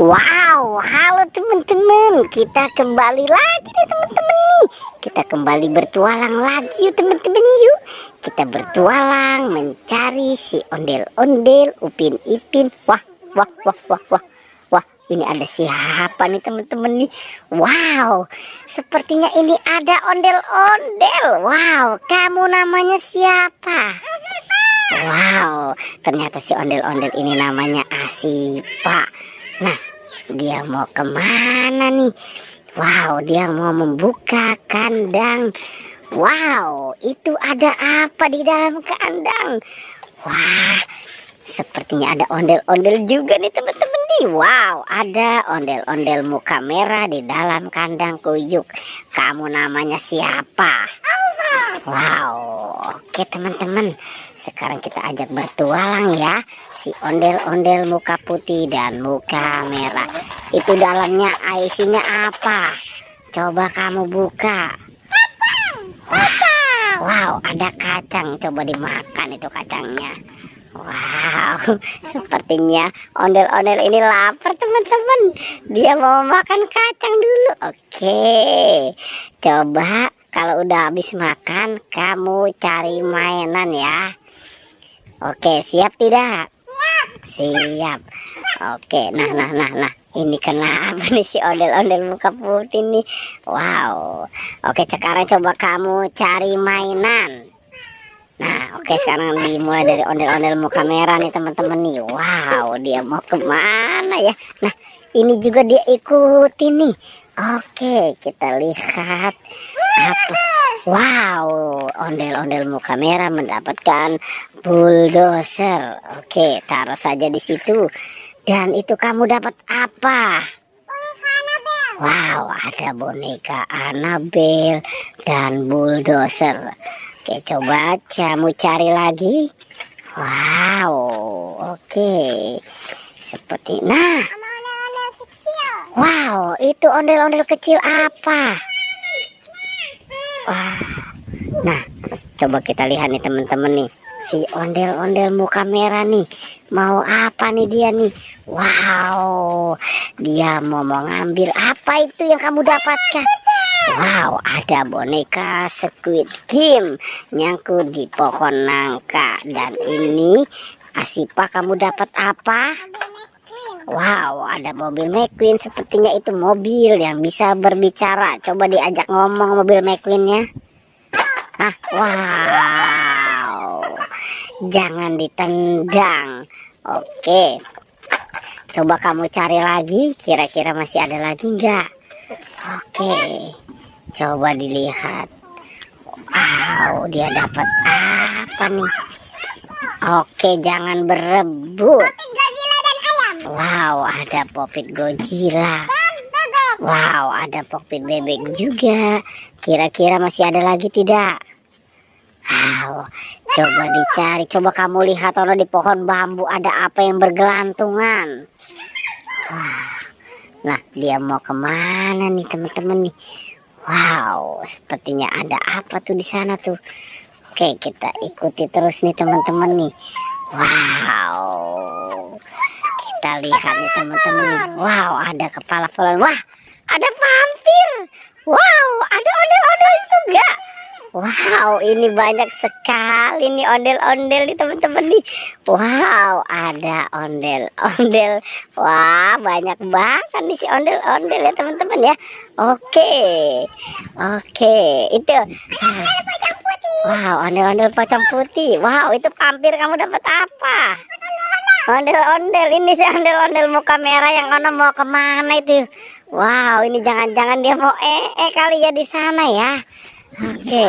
Wow, halo teman-teman, kita kembali lagi nih teman-teman nih. Kita kembali bertualang lagi yuk teman-teman yuk. Kita bertualang mencari si ondel-ondel, Upin Ipin. Wah, wah, wah, wah, wah. Wah, ini ada siapa nih teman-teman nih? Wow, sepertinya ini ada ondel-ondel. Wow, kamu namanya siapa? Wow, ternyata si ondel-ondel ini namanya Asipa. Nah, dia mau kemana nih? Wow, dia mau membuka kandang. Wow, itu ada apa di dalam kandang? Wah, sepertinya ada ondel-ondel juga nih teman-teman nih. Wow, ada ondel-ondel muka merah di dalam kandang kuyuk. Kamu namanya siapa? Wow, oke teman-teman. Sekarang kita ajak bertualang ya. Si ondel-ondel muka putih dan muka merah. Itu dalamnya isinya apa? Coba kamu buka. Wow, ada kacang. Coba dimakan itu kacangnya. Wow, sepertinya ondel-ondel ini lapar teman-teman. Dia mau makan kacang dulu. Oke, coba kalau udah habis makan kamu cari mainan ya. Oke, siap tidak? Siap. Oke, nah. Ini kenapa nih si ondel-ondel muka putih nih? Wow. Oke, sekarang coba kamu cari mainan. Nah, oke, sekarang dimulai dari ondel-ondel muka merah nih teman-teman nih. Wow, dia mau kemana ya? Nah, ini juga dia ikutin nih. Oke, kita lihat apa. Wow, ondel-ondel muka merah mendapatkan bulldozer. Oke, taruh saja di situ. Dan itu kamu dapat apa? Wow, ada boneka Annabelle dan bulldozer. Oke, coba kamu cari lagi. Wow, oke. Seperti nah. Wow, itu ondel-ondel kecil apa? Wah. Nah, coba kita lihat nih teman-teman nih. Si ondel-ondel muka merah nih. Mau apa nih dia nih? Wow, dia mau ngambil apa itu yang kamu dapatkan? Wow, ada boneka Squid Game nyangkut di pohon nangka. Dan ini Asipa, kamu dapat apa? Wow, ada mobil McQueen. Sepertinya itu mobil yang bisa berbicara. Coba diajak ngomong mobil McQueennya. Ah, wow. Jangan ditendang. Oke. Coba kamu cari lagi. Kira-kira masih ada lagi nggak? Oke. Coba dilihat. Wow, dia dapat apa nih? Oke, jangan berebut. Wow, ada Popit Godzilla. Wow, ada Popit bebek juga. Kira-kira masih ada lagi tidak? Wow, coba dicari. Coba kamu lihat ono di pohon bambu ada apa yang bergelantungan. Wah, nah dia mau kemana nih teman-teman nih? Wow, sepertinya ada apa tuh di sana tuh. Oke, kita ikuti terus nih teman-teman nih. Wow, kita lihat nih teman-teman nih. Wow, ada kepala pohon. Wah, ada vampir. Wow, ada ondel-ondel juga. Wow, ini banyak sekali nih ondel-ondel nih teman-teman nih. Wow, ada ondel-ondel. Wah, banyak banget nih si ondel-ondel ya teman-teman ya. Oke, itu. Wow, ondel-ondel pocong putih. Wow, itu vampir, kamu dapat apa? Ondel-ondel, ini si ondel-ondel muka merah yang ono mau kemana itu? Wow, ini jangan-jangan dia mau kali ya di sana ya. Oke.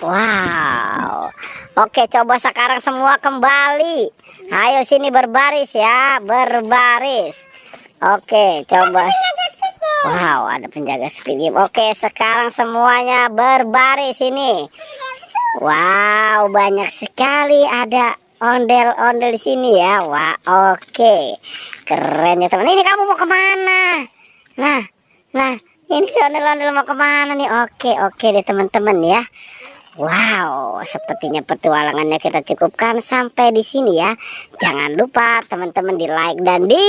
Wow. Oke, coba sekarang semua kembali. Ayo sini berbaris ya, berbaris. Oke, coba. Wow, ada penjaga Squid Game. Oke, sekarang semuanya berbaris ini. Wow, banyak sekali ada ondel-ondel di sini ya. Wah, oke. Keren ya teman. Ini kamu mau kemana? Nah, ini si ondel-ondel mau kemana nih? Oke deh teman-teman ya. Wow, sepertinya petualangannya kita cukupkan sampai di sini ya. Jangan lupa teman-teman di like dan di